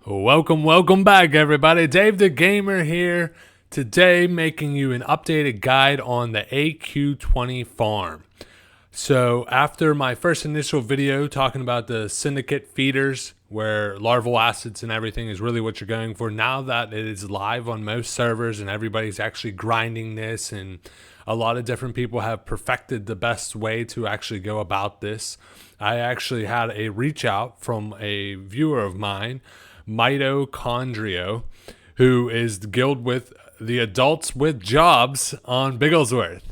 Welcome back, everybody. Dave the Gamer here. Today, making you an updated guide on the AQ20 farm. So, after my first initial video talking about the syndicate feeders, where larval acids and everything is really what you're going for, now that it is live on most servers and everybody's actually grinding this, and a lot of different people have perfected the best way to actually go about this, I actually had a reach out from a viewer of mine, Mitochondrio, who is guild with the adults with jobs on Bigglesworth.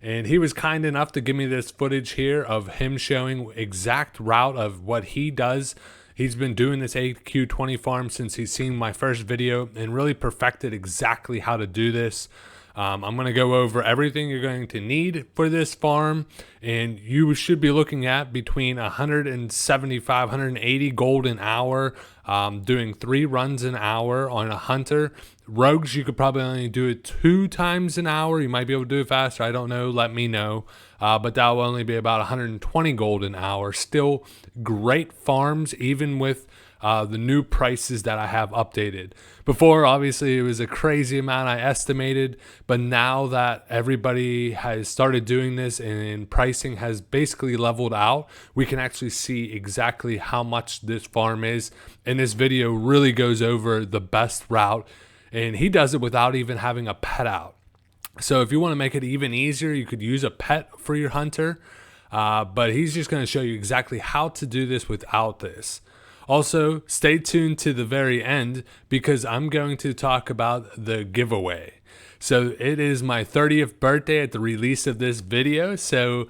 And he was kind enough to give me this footage here of him showing exact route of what he does. He's been doing this AQ20 farm since he's seen my first video and really perfected exactly how to do this. I'm going to go over everything you're going to need for this farm, and you should be looking at between 175, 180 gold an hour, doing 3 runs an hour on a hunter. Rogues, you could probably only do it 2 times an hour. You might be able to do it faster. I don't know. Let me know. But that will only be about 120 gold an hour. Still great farms, even with the new prices that I have updated. Before, obviously, it was a crazy amount I estimated, but now that everybody has started doing this and pricing has basically leveled out, we can actually see exactly how much this farm is. And this video really goes over the best route, and he does it without even having a pet out. So if you want to make it even easier, you could use a pet for your hunter, but he's just going to show you exactly how to do this without this. Also, stay tuned to the very end because I'm going to talk about the giveaway. So it is my 30th birthday at the release of this video. So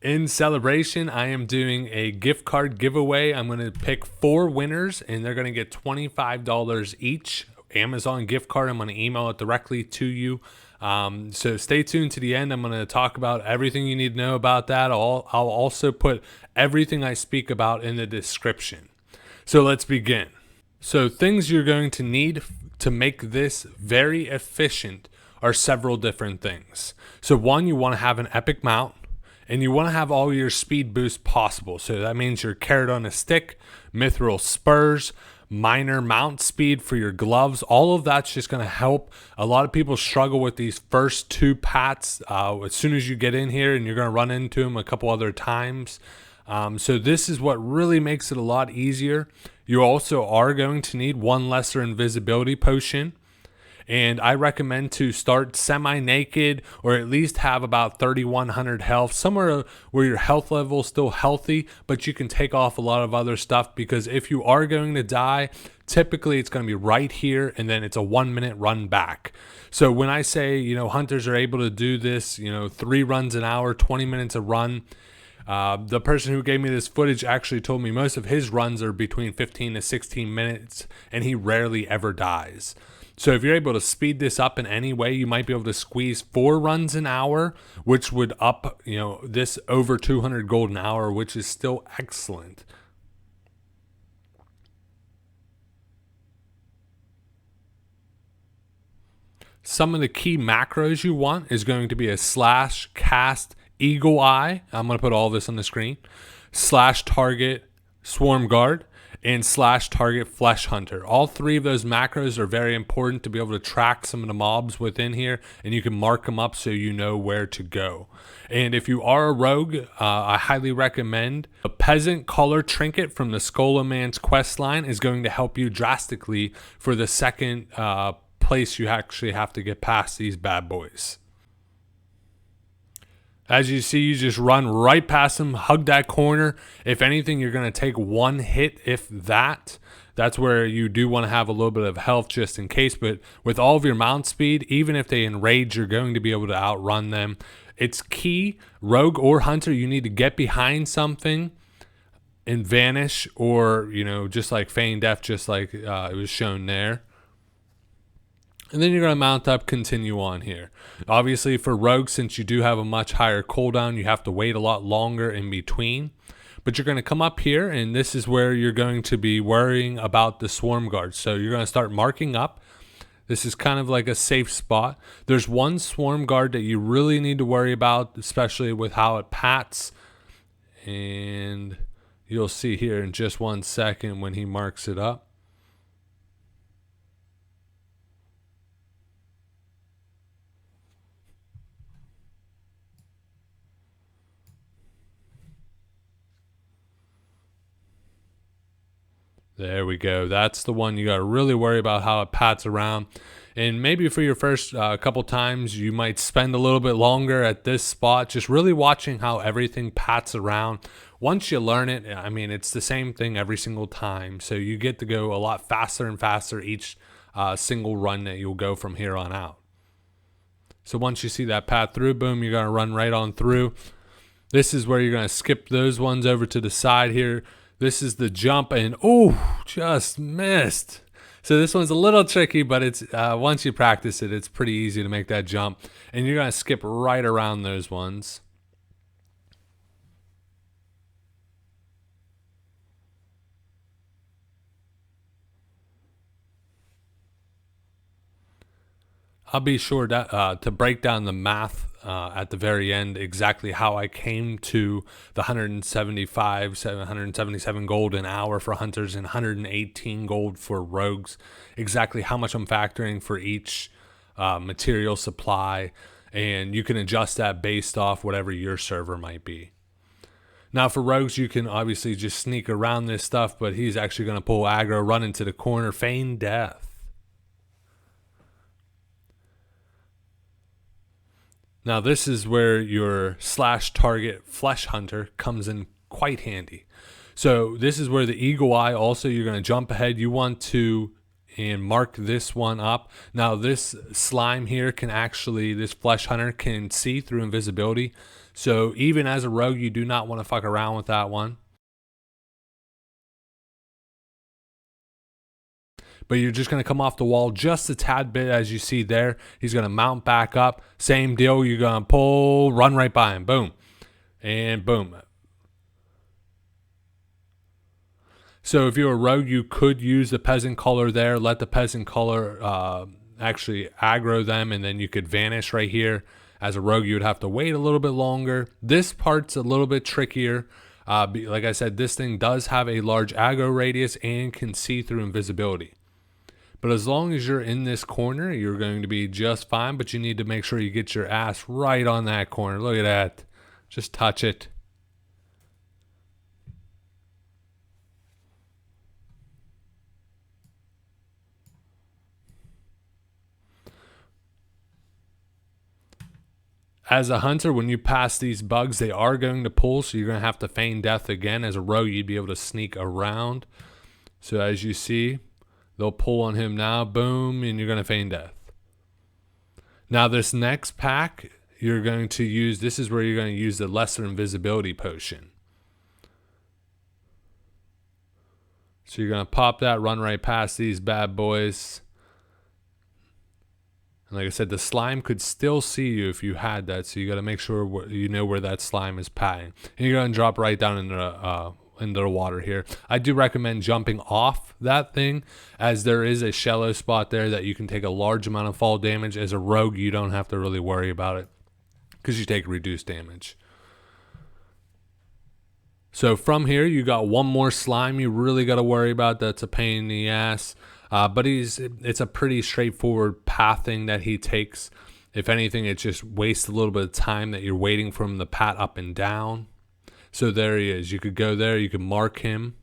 in celebration, I am doing a gift card giveaway. I'm going to pick 4 winners and they're going to get $25 each. Amazon gift card. I'm going to email it directly to you. So stay tuned to the end. I'm going to talk about everything you need to know about that. I'll also put everything I speak about in the description. So let's begin. So things you're going to need to make this very efficient are several different things. So one, you want to have an epic mount, and you want to have all your speed boost possible. So that means your carrot on a stick, mithril spurs, minor mount speed for your gloves. All of that's just going to help. A lot of people struggle with these first 2 pats as soon as you get in here, and you're going to run into them a couple other times. So this is what really makes it a lot easier. You also are going to need 1 lesser invisibility potion. And I recommend to start semi-naked or at least have about 3,100 health, somewhere where your health level is still healthy, but you can take off a lot of other stuff, because if you are going to die, typically it's going to be right here, and then it's a 1-minute run back. So when I say, hunters are able to do this, 3 runs an hour, 20 minutes a run, the person who gave me this footage actually told me most of his runs are between 15 to 16 minutes, and he rarely ever dies. So if you're able to speed this up in any way, you might be able to squeeze 4 runs an hour, which would up, this over 200 gold an hour, which is still excellent. Some of the key macros you want is going to be a slash cast eagle eye. I'm going to put all this on the screen. Slash target swarm guard, and slash target flesh hunter. All 3 of those macros are very important to be able to track some of the mobs within here, and you can mark them up so you know where to go. And if you are a rogue, I highly recommend a peasant collar trinket from the Skolaman's quest line is going to help you drastically for the second place you actually have to get past these bad boys. As you see, you just run right past them, hug that corner. If anything, you're going to take 1 hit, if that. That's where you do want to have a little bit of health just in case. But with all of your mount speed, even if they enrage, you're going to be able to outrun them. It's key, rogue or hunter, you need to get behind something and vanish, or, just like feign death, just like it was shown there. And then you're going to mount up, continue on here. Obviously for rogue, since you do have a much higher cooldown, you have to wait a lot longer in between. But you're going to come up here, and this is where you're going to be worrying about the swarm guards. So you're going to start marking up. This is kind of like a safe spot. There's 1 swarm guard that you really need to worry about, especially with how it pats. And you'll see here in just 1 second when he marks it up. There we go. That's the one you got to really worry about how it pats around. And maybe for your first couple times, you might spend a little bit longer at this spot, just really watching how everything pats around. Once you learn it, I mean, it's the same thing every single time. So you get to go a lot faster and faster each single run that you'll go from here on out. So once you see that pat through, boom, you're going to run right on through. This is where you're going to skip those ones over to the side here. This is the jump, and oh, just missed. So this one's a little tricky, but it's once you practice it, it's pretty easy to make that jump. And you're going to skip right around those ones. I'll be sure to break down the math at the very end, exactly how I came to the 177 gold an hour for hunters and 118 gold for rogues, exactly how much I'm factoring for each material supply, and you can adjust that based off whatever your server might be. Now for rogues, you can obviously just sneak around this stuff, but he's actually going to pull aggro, run into the corner, feign death. Now this is where your slash target flesh hunter comes in quite handy. So this is where the eagle eye, also you're going to jump ahead. You want to and mark this one up. Now this slime here can actually, this flesh hunter can see through invisibility. So even as a rogue, you do not want to fuck around with that one. But you're just going to come off the wall just a tad bit, as you see there. He's going to mount back up. Same deal. You're going to pull, run right by him. Boom. And boom. So if you're a rogue, you could use the peasant color there. Let the peasant color actually aggro them, and then you could vanish right here. As a rogue, you would have to wait a little bit longer. This part's a little bit trickier. Like I said, this thing does have a large aggro radius and can see through invisibility. But as long as you're in this corner, you're going to be just fine. But you need to make sure you get your ass right on that corner. Look at that. Just touch it. As a hunter, when you pass these bugs, they are going to pull. So you're going to have to feign death again. As a rogue, you'd be able to sneak around. So as you see, they'll pull on him now, boom, and you're going to feign death. Now this next pack, you're going to use, this is where you're going to use the lesser invisibility potion. So you're going to pop that, run right past these bad boys. And like I said, the slime could still see you if you had that, so you got to make sure you know where that slime is patting. And you're going to drop right down into the water here. I do recommend jumping off that thing, as there is a shallow spot there that you can take a large amount of fall damage. As a rogue, you don't have to really worry about it because you take reduced damage. So from here, you got one more slime you really got to worry about. That's a pain in the ass. But it's a pretty straightforward pathing that he takes. If anything, it just wastes a little bit of time that you're waiting for him to pat up and down. So there he is. You could go there. You could mark him.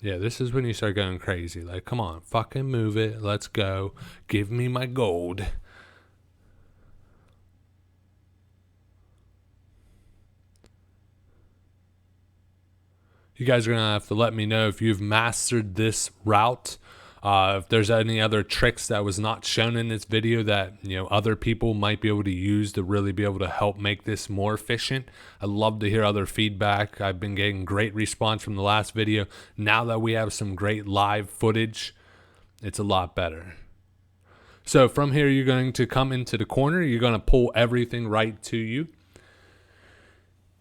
Yeah, this is when you start going crazy. Like, come on, fucking move it. Let's go. Give me my gold. You guys are going to have to let me know if you've mastered this route. If there's any other tricks that was not shown in this video that other people might be able to use to really be able to help make this more efficient. I'd love to hear other feedback. I've been getting great response from the last video. Now that we have some great live footage, it's a lot better. So from here, you're going to come into the corner. You're going to pull everything right to you.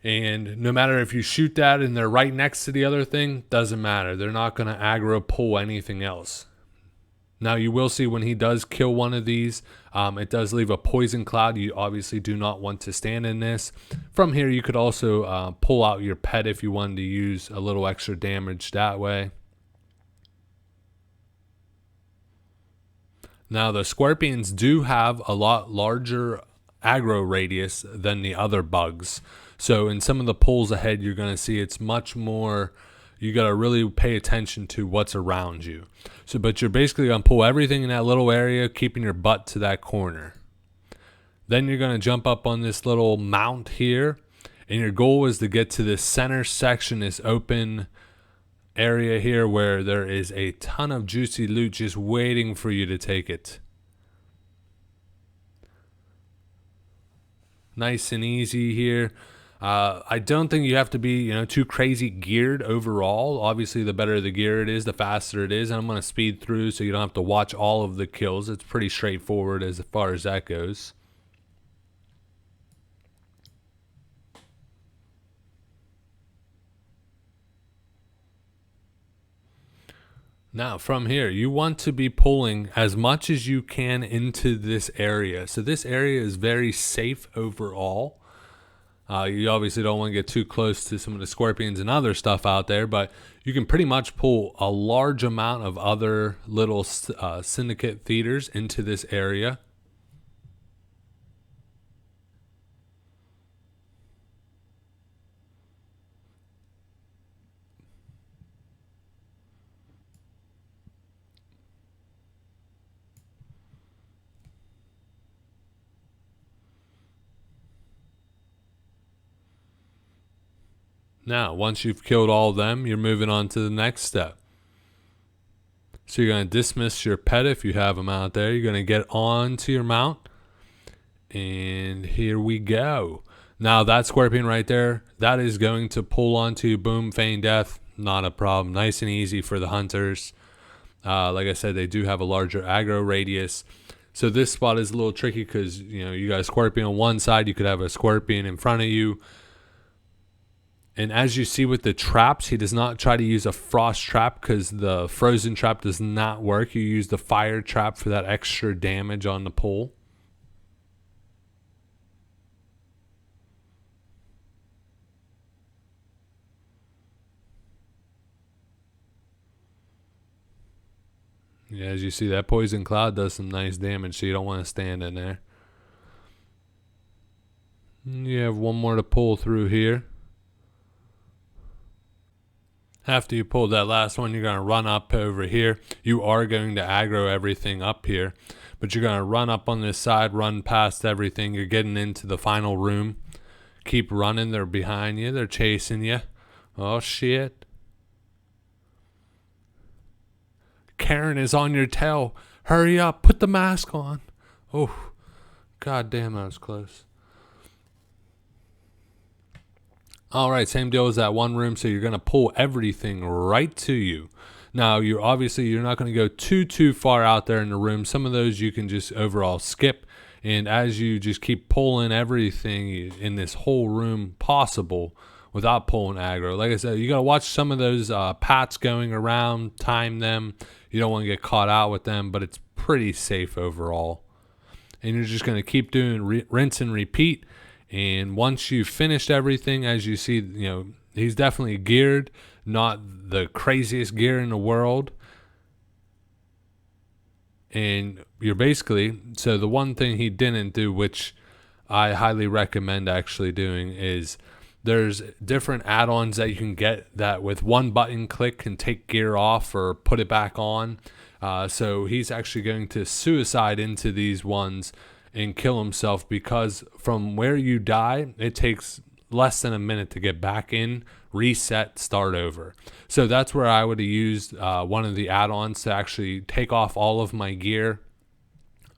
And no matter if you shoot that and they're right next to the other thing, doesn't matter. They're not going to aggro pull anything else. Now you will see when he does kill one of these, it does leave a poison cloud. You obviously do not want to stand in this. From here you could also pull out your pet if you wanted to use a little extra damage that way. Now the scorpions do have a lot larger aggro radius than the other bugs. So in some of the pulls ahead, you're going to see it's much more, you got to really pay attention to what's around you. So, but you're basically going to pull everything in that little area, keeping your butt to that corner. Then you're going to jump up on this little mount here, and your goal is to get to this center section, this open area here where there is a ton of juicy loot just waiting for you to take it. Nice and easy here. I don't think you have to be, too crazy geared overall. Obviously, the better the gear it is, the faster it is. And I'm going to speed through so you don't have to watch all of the kills. It's pretty straightforward as far as that goes. Now from here, you want to be pulling as much as you can into this area. So this area is very safe overall. You obviously don't want to get too close to some of the scorpions and other stuff out there, but you can pretty much pull a large amount of other little syndicate theaters into this area. Now, once you've killed all of them, you're moving on to the next step. So you're going to dismiss your pet if you have them out there. You're going to get on to your mount. And here we go. Now, that scorpion right there, that is going to pull onto boom, feign death. Not a problem. Nice and easy for the hunters. Like I said, they do have a larger aggro radius. So this spot is a little tricky because, you got a scorpion on one side. You could have a scorpion in front of you. And as you see with the traps, he does not try to use a frost trap because the frozen trap does not work. You use the fire trap for that extra damage on the pull. Yeah, as you see, that poison cloud does some nice damage, so you don't want to stand in there. You have one more to pull through here. After you pull that last one, you're going to run up over here. You are going to aggro everything up here, but you're going to run up on this side, run past everything. You're getting into the final room. Keep running. They're behind you. They're chasing you. Oh, shit. Karen is on your tail. Hurry up. Put the mask on. Oh, god damn, that was close. All right, same deal as that one room. So you're going to pull everything right to you. Now, you're not going to go too far out there in the room. Some of those you can just overall skip. And as you just keep pulling everything in this whole room possible without pulling aggro, like I said, you got to watch some of those pats going around, time them. You don't want to get caught out with them, but it's pretty safe overall. And you're just going to keep doing rinse and repeat. And once you've finished everything, as you see, he's definitely geared, not the craziest gear in the world. And you're basically, so the one thing he didn't do, which I highly recommend actually doing, is there's different add-ons that you can get that with one button click can take gear off or put it back on. So he's actually going to suicide into these ones and kill himself, because from where you die, it takes less than a minute to get back in, reset, start over. So that's where I would have used one of the add-ons to actually take off all of my gear,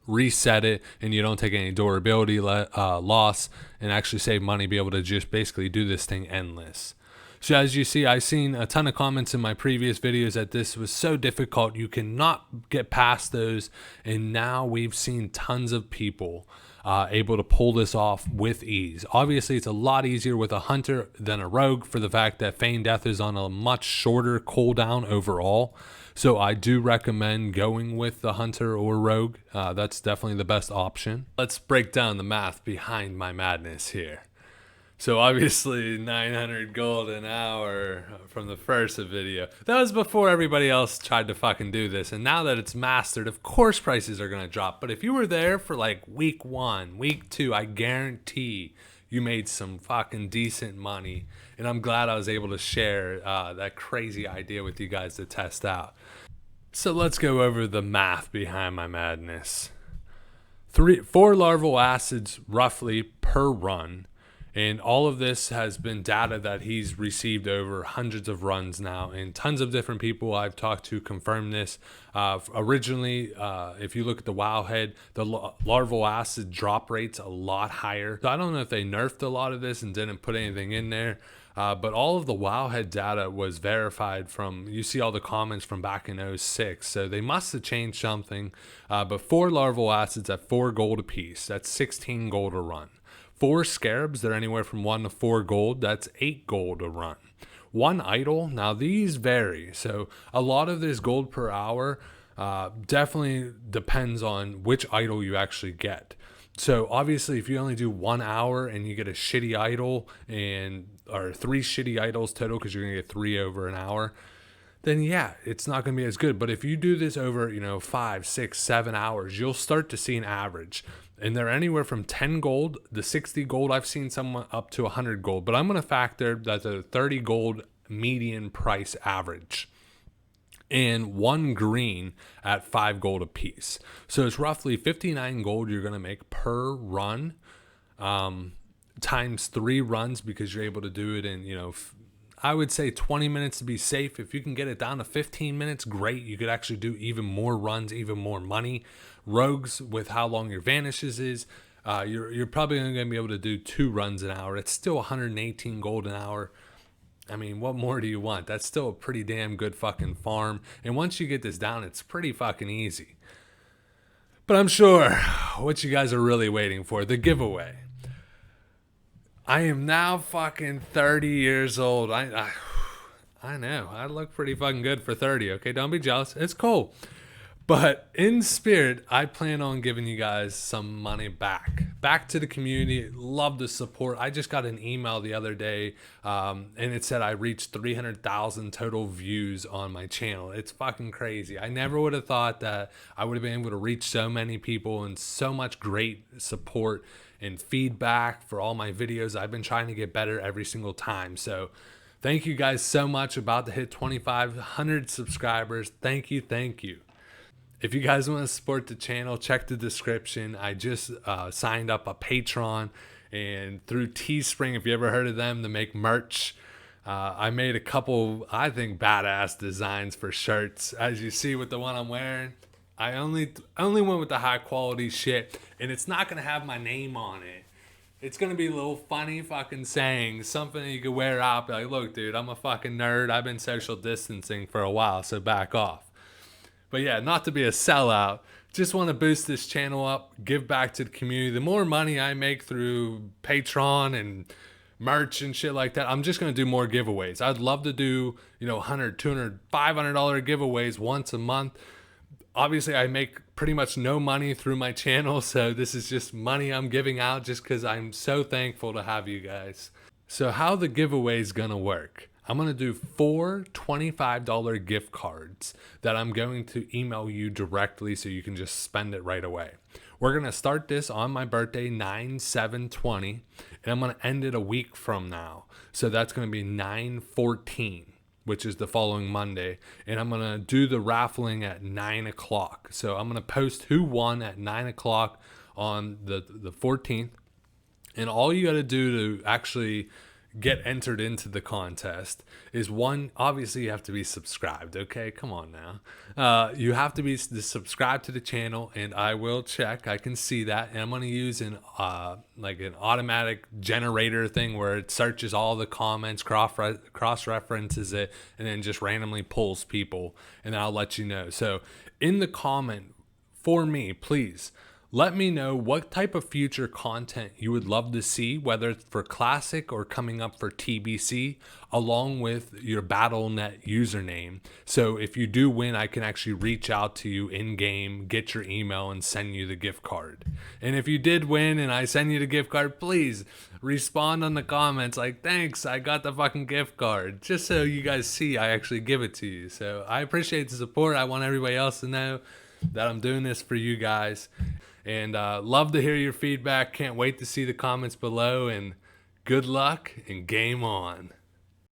reset it, and you don't take any durability loss, and actually save money, be able to just basically do this thing endless. So as you see, I've seen a ton of comments in my previous videos that this was so difficult, you cannot get past those, and now we've seen tons of people able to pull this off with ease. Obviously, it's a lot easier with a hunter than a rogue for the fact that feign death is on a much shorter cooldown overall. So I do recommend going with the hunter or rogue. That's definitely the best option. Let's break down the math behind my madness here. So obviously 900 gold an hour from the first video. That was before everybody else tried to fucking do this. And now that it's mastered, of course prices are going to drop. But if you were there for like week 1, week 2, I guarantee you made some fucking decent money. And I'm glad I was able to share that crazy idea with you guys to test out. So let's go over the math behind my madness. 4 larval acids roughly per run. And all of this has been data that he's received over hundreds of runs now, and tons of different people I've talked to confirm this. Originally, if you look at the Wowhead, the larval acid drop rate's a lot higher. So I don't know if they nerfed a lot of this and didn't put anything in there, but all of the Wowhead data was verified from, you see all the comments from back in 06. So they must have changed something. But 4 larval acids at 4 gold a piece, that's 16 gold a run. 4 scarabs, they're anywhere from 1 to 4 gold. That's 8 gold a run. 1 idol, now these vary. So a lot of this gold per hour definitely depends on which idol you actually get. So obviously if you only do 1 hour and you get a shitty idol or 3 shitty idols total, because you're gonna get 3 over an hour, then yeah, it's not going to be as good. But if you do this over, 5, 6, 7 hours, you'll start to see an average. And they're anywhere from 10 gold to 60 gold. I've seen some up to 100 gold. But I'm going to factor that the 30 gold median price average. And 1 green at 5 gold a piece. So it's roughly 59 gold you're going to make per run. Times 3 runs, because you're able to do it in, I would say 20 minutes to be safe. If you can get it down to 15 minutes, great. You could actually do even more runs, even more money. Rogues, with how long your vanishes is, you're probably only going to be able to do 2 runs an hour. It's still 118 gold an hour. I mean, what more do you want? That's still a pretty damn good fucking farm. And once you get this down, it's pretty fucking easy. But I'm sure what you guys are really waiting for, the giveaway. I am now fucking 30 years old. I know. I look pretty fucking good for 30, okay? Don't be jealous. It's cool. But in spirit, I plan on giving you guys some money back to the community. Love the support. I just got an email the other day, and it said I reached 300,000 total views on my channel. It's fucking crazy. I never would have thought that I would have been able to reach so many people, and so much great support and feedback for all my videos. I've been trying to get better every single time. So thank you guys so much. About to hit 2,500 subscribers. Thank you. If you guys want to support the channel, check the description. I just signed up a Patreon, and through Teespring, if you ever heard of them, to make merch. I made a couple, I think, badass designs for shirts. As you see with the one I'm wearing, I only went with the high quality shit, and it's not going to have my name on it. It's going to be a little funny fucking saying, something that you could wear out. Be like, look, dude, I'm a fucking nerd. I've been social distancing for a while, so back off. But yeah, not to be a sellout, just want to boost this channel up, give back to the community. The more money I make through Patreon and merch and shit like that, I'm just going to do more giveaways. I'd love to do, $100, $200, $500 giveaways once a month. Obviously, I make pretty much no money through my channel, so this is just money I'm giving out just because I'm so thankful to have you guys. So how the giveaway is going to work? I'm going to do 4 $25 gift cards that I'm going to email you directly so you can just spend it right away. We're going to start this on my birthday, 9/7/20, and I'm going to end it a week from now. So that's going to be 9/14, which is the following Monday. And I'm going to do the raffling at 9 o'clock. So I'm going to post who won at 9 o'clock on the 14th. And all you got to do to actually get entered into the contest is, one, obviously you have to be subscribed. Okay, come on now. You have to be subscribed to the channel, and I will check. I can see that, and I'm going to use an automatic generator thing where it searches all the comments, cross references it, and then just randomly pulls people, and I'll let you know. So in the comment for me, please Let me know what type of future content you would love to see, whether it's for Classic or coming up for TBC, along with your Battlenet username. So if you do win, I can actually reach out to you in-game, get your email, and send you the gift card. And if you did win and I send you the gift card, please respond on the comments like, thanks, I got the fucking gift card. Just so you guys see I actually give it to you. So I appreciate the support. I want everybody else to know that I'm doing this for you guys. And love to hear your feedback. Can't wait to see the comments below. And good luck and game on.